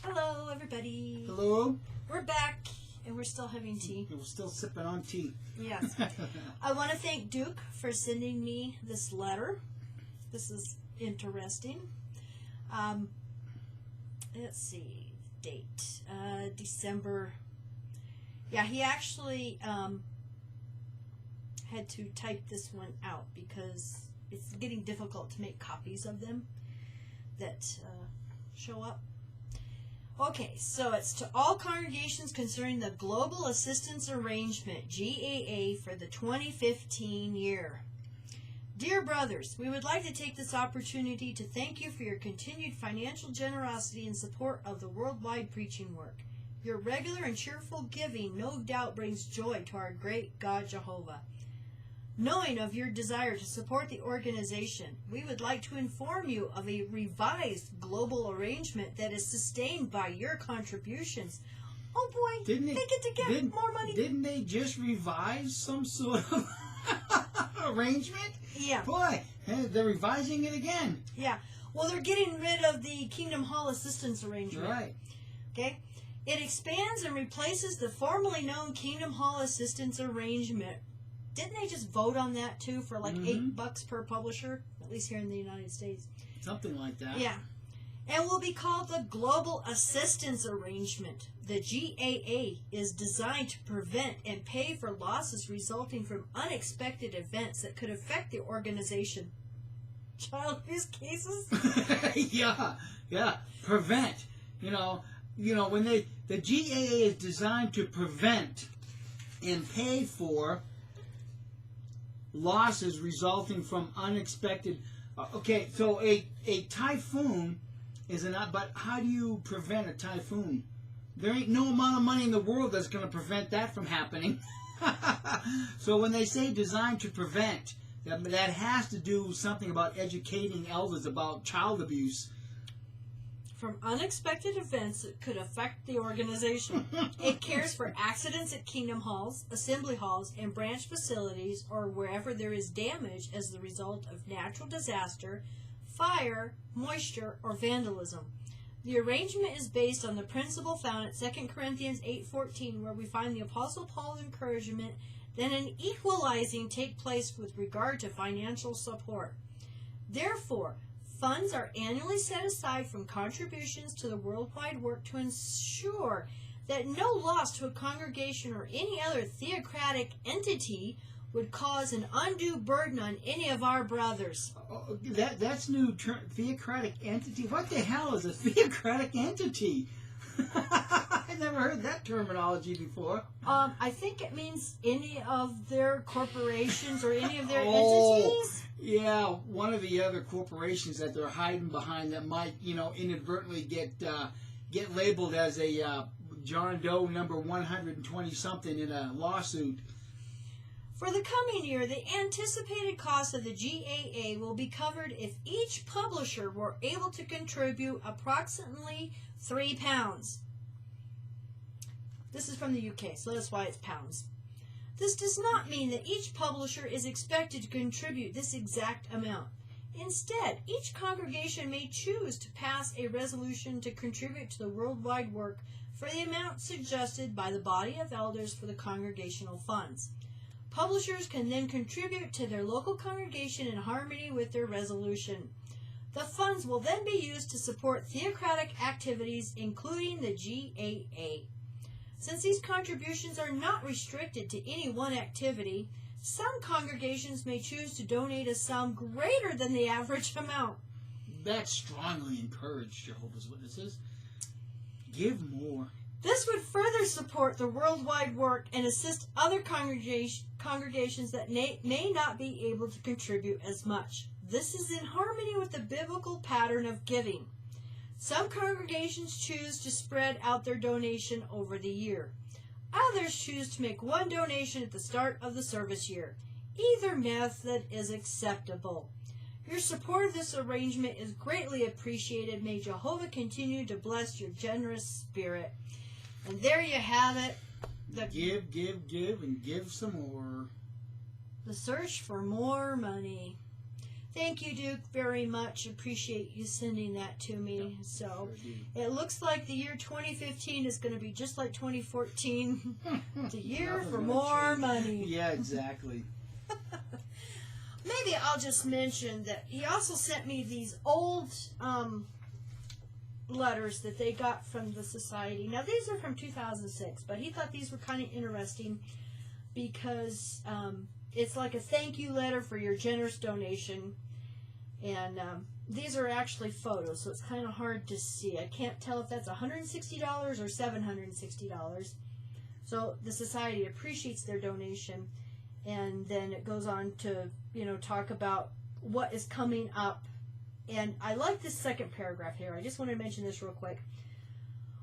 Hello, everybody. Hello. We're back, and we're still having tea. We're still sipping on tea. Yes. I want to thank Duke for sending me this letter. This is interesting. Let's see, date, December. Yeah, he actually had to type this one out because it's getting difficult to make copies of them that show up. Okay, so it's to all congregations concerning the Global Assistance Arrangement, GAA, for the 2015 year. Dear brothers, we would like to take this opportunity to thank you for your continued financial generosity and support of the worldwide preaching work. Your regular and cheerful giving no doubt brings joy to our great God Jehovah. Knowing of your desire to support the organization, we would like to inform you of a revised global arrangement that is sustained by your contributions. Oh boy, they get to get more money. Didn't they just revise some sort of arrangement? Yeah. Boy, they're revising it again. Yeah. Well, they're getting rid of the Kingdom Hall Assistance Arrangement. Right. Okay. It expands and replaces the formerly known Kingdom Hall Assistance Arrangement. Didn't they just vote on that too for like $8 per publisher? At least here in the United States. Something like that. Yeah. And will be called the Global Assistance Arrangement. The GAA is designed to prevent and pay for losses resulting from unexpected events that could affect the organization. Child abuse cases? yeah. Prevent. You know, when the GAA is designed to prevent and pay for losses resulting from unexpected. Okay, so a typhoon is but how do you prevent a typhoon? There ain't no amount of money in the world that's going to prevent that from happening. So when they say designed to prevent, that has to do something about educating elders about child abuse. From unexpected events that could affect the organization. It cares for accidents at kingdom halls, assembly halls, and branch facilities, or wherever there is damage as the result of natural disaster, fire, moisture, or vandalism. The arrangement is based on the principle found at 2 Corinthians 8:14, where we find the Apostle Paul's encouragement that an equalizing take place with regard to financial support. Therefore, funds are annually set aside from contributions to the worldwide work to ensure that no loss to a congregation or any other theocratic entity would cause an undue burden on any of our brothers. That's new term, theocratic entity. What the hell is a theocratic entity? I never heard that terminology before. I think it means any of their corporations or any of their entities. Yeah, one of the other corporations that they're hiding behind that might, inadvertently get labeled as a John Doe number 120-something in a lawsuit. For the coming year, the anticipated cost of the GAA will be covered if each publisher were able to contribute approximately £3. This is from the UK, so that's why it's pounds. This does not mean that each publisher is expected to contribute this exact amount. Instead, each congregation may choose to pass a resolution to contribute to the worldwide work for the amount suggested by the body of elders for the congregational funds. Publishers can then contribute to their local congregation in harmony with their resolution. The funds will then be used to support theocratic activities, including the GAA. Since these contributions are not restricted to any one activity, some congregations may choose to donate a sum greater than the average amount. That's strongly encouraged, Jehovah's Witnesses. Give more. This would further support the worldwide work and assist other congregations that may not be able to contribute as much. This is in harmony with the biblical pattern of giving. Some congregations choose to spread out their donation over the year. Others choose to make one donation at the start of the service year. Either method is acceptable. Your support of this arrangement is greatly appreciated. May Jehovah continue to bless your generous spirit. And there you have it. Give, and give some more. The search for more money. Thank you, Duke, very much. Appreciate you sending that to me. So it looks like the year 2015 is going to be just like 2014. It's a year for more money. Yeah, exactly. Maybe I'll just mention that he also sent me these old letters that they got from the society. Now, these are from 2006, but he thought these were kind of interesting because it's like a thank you letter for your generous donation. And these are actually photos, so it's kind of hard to see. I can't tell if that's $160 or $760. So the society appreciates their donation. And then it goes on to, talk about what is coming up. And I like this second paragraph here. I just want to mention this real quick.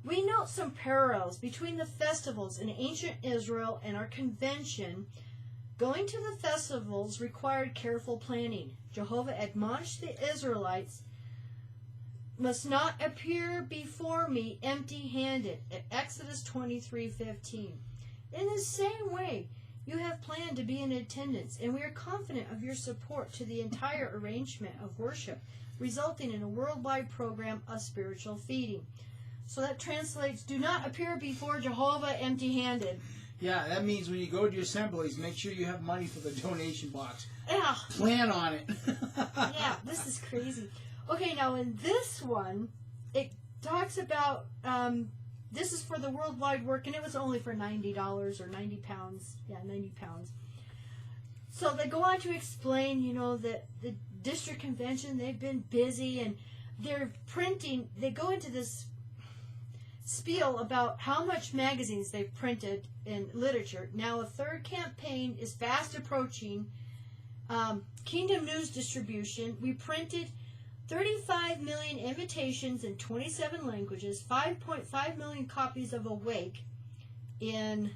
We note some parallels between the festivals in ancient Israel and our convention. Going to the festivals required careful planning. Jehovah admonished the Israelites must not appear before me empty-handed at Exodus 23:15. In the same way, you have planned to be in attendance, and we are confident of your support to the entire arrangement of worship, resulting in a worldwide program of spiritual feeding. So that translates, do not appear before Jehovah empty-handed. Yeah, that means when you go to your assemblies, make sure you have money for the donation box. Yeah. Plan on it. Yeah, this is crazy. Okay, now in this one, it talks about, this is for the worldwide work, and it was only for $90 or 90 pounds. Yeah, 90 pounds. So they go on to explain, that the district convention, they've been busy, and they're printing, they go into this spiel about how much magazines they've printed in literature. Now, a third campaign is fast approaching. Kingdom News distribution. We printed 35 million invitations in 27 languages, 5.5 million copies of Awake in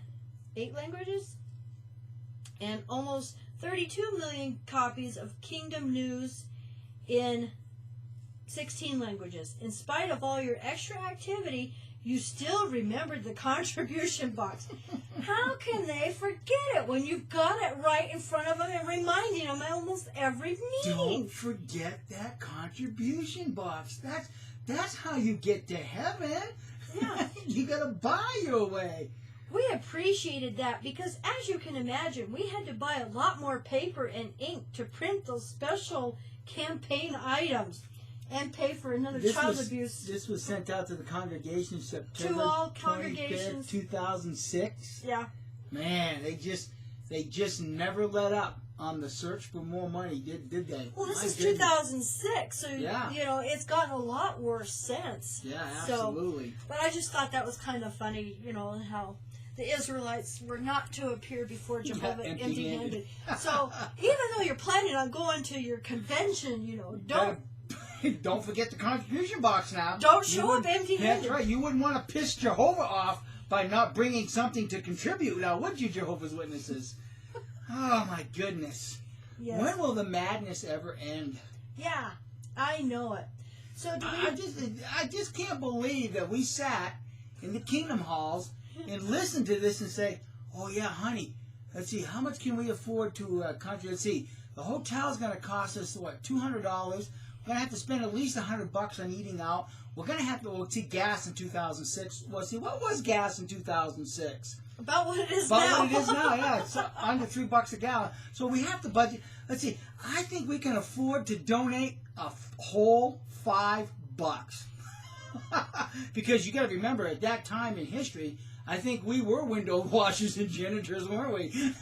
8 languages, and almost 32 million copies of Kingdom News in 16 languages. In spite of all your extra activity, you still remembered the contribution box. How can they forget it when you've got it right in front of them and reminding them at almost every meeting? Don't forget that contribution box. That's how you get to heaven. Yeah. You gotta buy your way. We appreciated that because, as you can imagine, we had to buy a lot more paper and ink to print those special campaign items. And pay for another child abuse. This was sent out to the congregation September to all congregations. 2006. Yeah. Man, they just never let up on the search for more money, did they? Well, this is 2006, so yeah. It's gotten a lot worse since. Yeah, absolutely. But I just thought that was kind of funny, how the Israelites were not to appear before Jehovah empty-handed. So even though you're planning on going to your convention, don't forget the contribution box now. Don't show up empty-handed. That's right. You wouldn't want to piss Jehovah off by not bringing something to contribute. Now, would you, Jehovah's Witnesses? Oh, my goodness. Yes. When will the madness ever end? Yeah, I know it. So I just can't believe that we sat in the kingdom halls and listened to this and say, oh, yeah, honey, let's see, how much can we afford to contribute? Let's see, the hotel's going to cost us, what, $200? We're going to have to spend at least $100 on eating out. We're going to have to see gas in 2006. Well, see, what was gas in 2006? About what it is now. About what it is now, yeah. It's under $3 a gallon. So we have to budget. Let's see. I think we can afford to donate a whole $5. Because you got to remember, at that time in history, I think we were window washers and janitors, weren't we?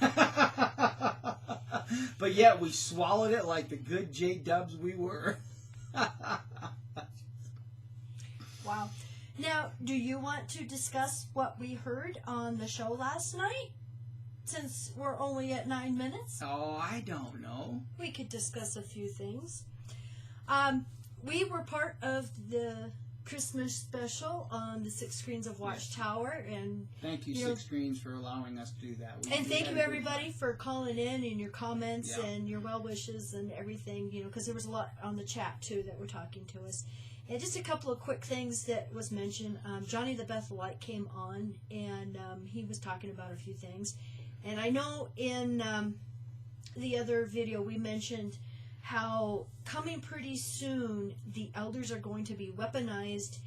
But yet we swallowed it like the good J-dubs we were. Wow. Now, do you want to discuss what we heard on the show last night? Since we're only at 9 minutes? Oh, I don't know. We could discuss a few things. We were part of the Christmas special on the 6 Screens of Watchtower, and thank you, 6 Screens, for allowing us to do that. And thank you, everybody, for calling in and your comments and your well wishes and everything. Because there was a lot on the chat too that were talking to us. And just a couple of quick things that was mentioned. Johnny the Bethelite came on, and he was talking about a few things. And I know in the other video we mentioned how coming pretty soon the elders are going to be weaponized,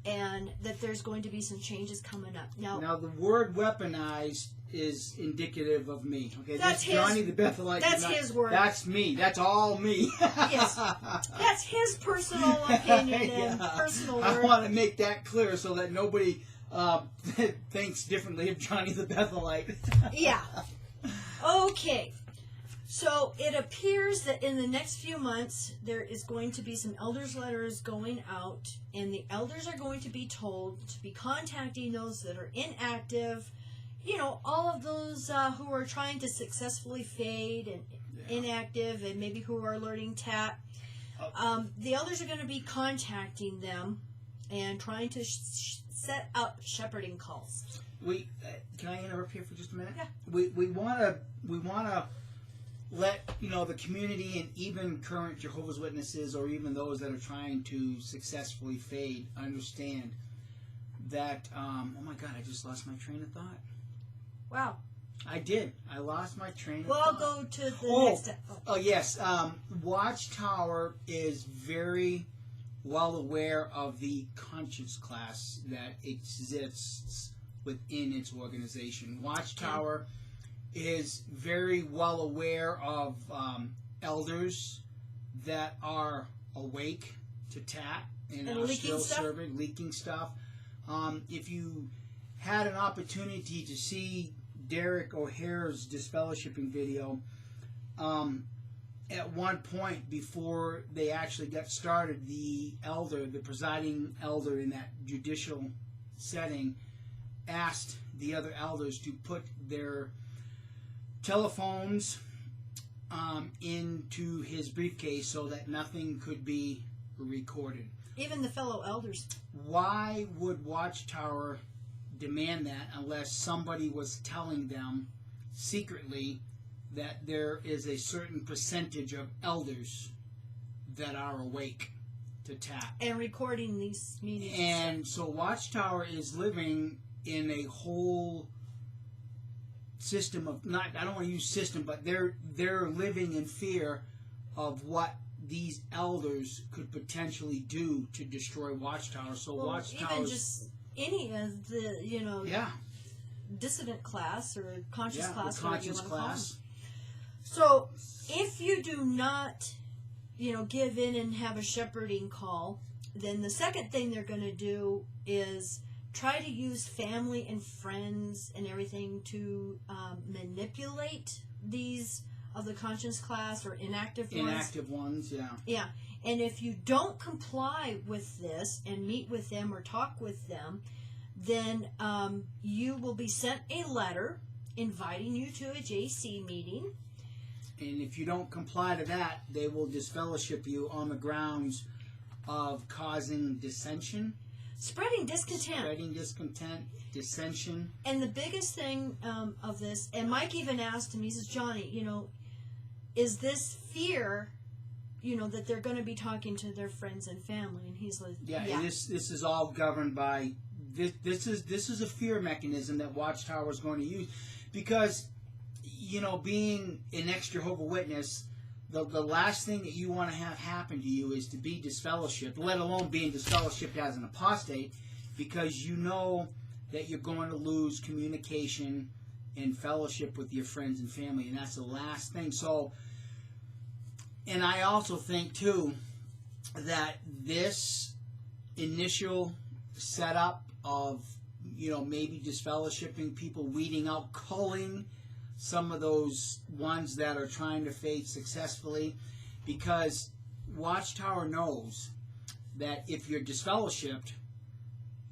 and that there's going to be some changes coming up. Now the word weaponized is indicative of me. Okay, that's this Johnny the Bethelite. That's his word. That's me. That's all me. Yes, that's his personal opinion and personal word. I want to make that clear so that nobody thinks differently of Johnny the Bethelite. Yeah. Okay. So it appears that in the next few months there is going to be some elders' letters going out, and the elders are going to be told to be contacting those that are inactive. You know, all of those who are trying to successfully fade and inactive, and maybe who are learning TAT. The elders are going to be contacting them and trying to set up shepherding calls. Can I interrupt here for just a minute? Yeah. We want to let the community, and even current Jehovah's Witnesses, or even those that are trying to successfully fade, understand that. Oh my God! I just lost my train of thought. Wow. I did. I lost my train of Well, thought. I'll go to the next step. Oh, yes. Watchtower is very well aware of the conscience class that exists within its organization. Watchtower is very well aware of elders that are awake to TAT and are still serving, leaking stuff. If you had an opportunity to see Derek O'Hare's disfellowshipping video, at one point before they actually got started, the presiding elder in that judicial setting, asked the other elders to put their telephones into his briefcase so that nothing could be recorded. Even the fellow elders. Why would Watchtower demand that unless somebody was telling them secretly that there is a certain percentage of elders that are awake to TAT? And recording these meetings. And so Watchtower is living in a whole system of, I don't want to use system, but they're living in fear of what these elders could potentially do to destroy Watchtower. So Watchtower, even just any of the dissident class or conscious class, conscious class. So if you do not give in and have a shepherding call, then the second thing they're going to do is try to use family and friends and everything to manipulate these of the conscience class or inactive ones. Inactive ones, yeah. Yeah. And if you don't comply with this and meet with them or talk with them, then you will be sent a letter inviting you to a JC meeting. And if you don't comply to that, they will disfellowship you on the grounds of causing dissension. Spreading discontent. Dissension. And the biggest thing of this, and Mike even asked him, he says, Johnny, is this fear, that they're going to be talking to their friends and family? And he's like, yeah. And this is all governed by, this is a fear mechanism that Watchtower is going to use. Because, being an ex-Jehovah's Witness, the last thing that you want to have happen to you is to be disfellowshipped, let alone being disfellowshipped as an apostate, because you know that you're going to lose communication and fellowship with your friends and family, and that's the last thing. So, and I also think, too, that this initial setup of, maybe disfellowshipping people, weeding out, culling some of those ones that are trying to fade successfully, because Watchtower knows that if you're disfellowshipped,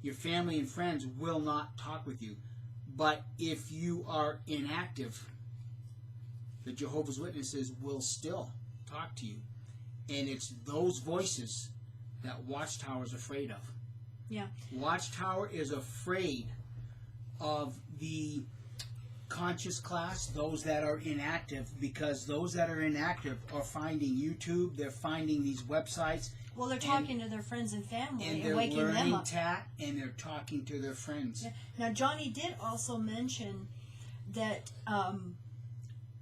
your family and friends will not talk with you. But if you are inactive, the Jehovah's Witnesses will still talk to you. And it's those voices that Watchtower is afraid of. Yeah. Watchtower is afraid of the conscious class, those that are inactive, because those that are inactive are finding YouTube, they're finding these websites. Well, they're talking to their friends and family and waking waking them up. they're learning TAT, and they're talking to their friends. Yeah. Now, Johnny did also mention that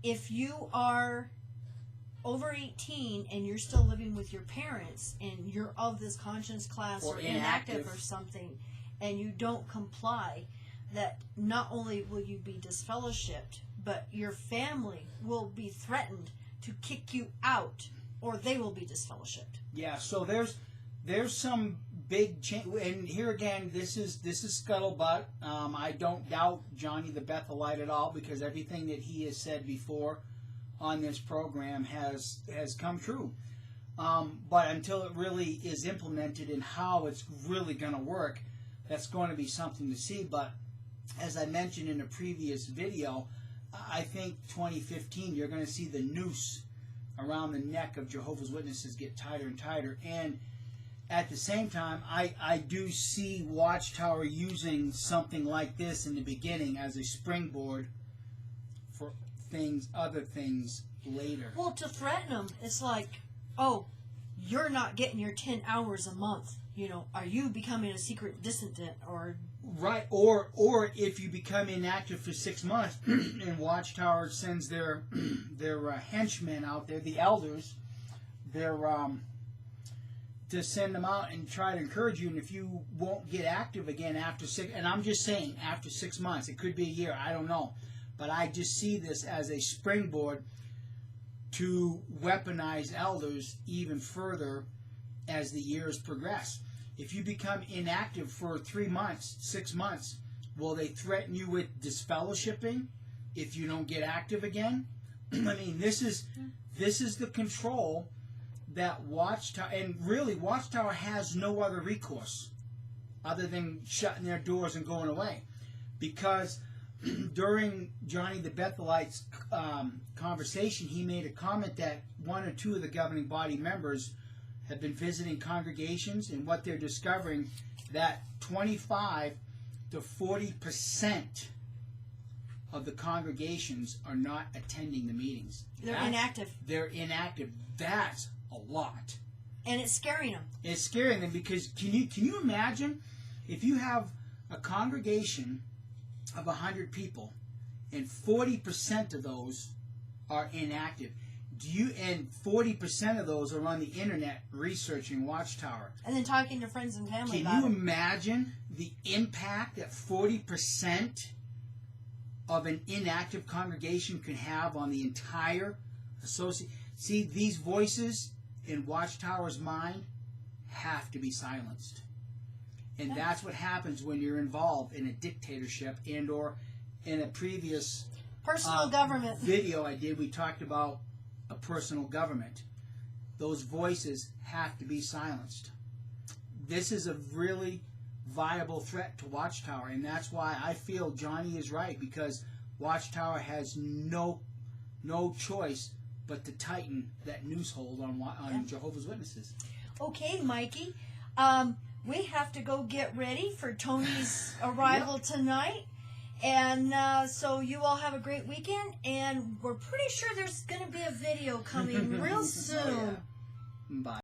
if you are over 18 and you're still living with your parents and you're of this conscience class or inactive or something, and you don't comply, that not only will you be disfellowshipped, but your family will be threatened to kick you out, or they will be disfellowshipped. Yeah, so there's some big change, and here again, this is scuttlebutt. I don't doubt Johnny the Bethelite at all, because everything that he has said before on this program has come true. But until it really is implemented and how it's really going to work, that's going to be something to see. But as I mentioned in a previous video, I think 2015 you're going to see the noose around the neck of Jehovah's Witnesses get tighter and tighter. And at the same time, I do see Watchtower using something like this in the beginning as a springboard for other things later. Well, to threaten them, it's like, oh, you're not getting your 10 hours a month. You know, are you becoming a secret dissident or... Right, or if you become inactive for 6 months, and Watchtower sends their henchmen out there, the elders, to send them out and try to encourage you. And if you won't get active again after 6, and I'm just saying after 6 months, it could be a year, I don't know, but I just see this as a springboard to weaponize elders even further as the years progress. If you become inactive for 3 months, 6 months, will they threaten you with disfellowshipping if you don't get active again? I mean, this is the control that Watchtower, and really Watchtower has no other recourse other than shutting their doors and going away. Because during Johnny the Bethelite's conversation, he made a comment that 1 or 2 of the governing body members have been visiting congregations, and what they're discovering, that 25 to 40% of the congregations are not attending the meetings. They're inactive. They're inactive. That's a lot. And it's scaring them. It's scaring them because can you imagine if you have a congregation of 100 people and 40% of those are inactive? And 40% of those are on the internet researching Watchtower. And then talking to friends and family about it. Can you imagine the impact that 40% of an inactive congregation can have on the entire association? See, these voices in Watchtower's mind have to be silenced. And that's what happens when you're involved in a dictatorship, and or in a previous personal government video I did, we talked about a personal government. Those voices have to be silenced. This is a really viable threat to Watchtower, and that's why I feel Johnny is right, because Watchtower has no choice but to tighten that noose hold on Jehovah's Witnesses. Okay, Mikey. We have to go get ready for Tony's arrival tonight. And so you all have a great weekend, and we're pretty sure there's going to be a video coming real soon. Bye.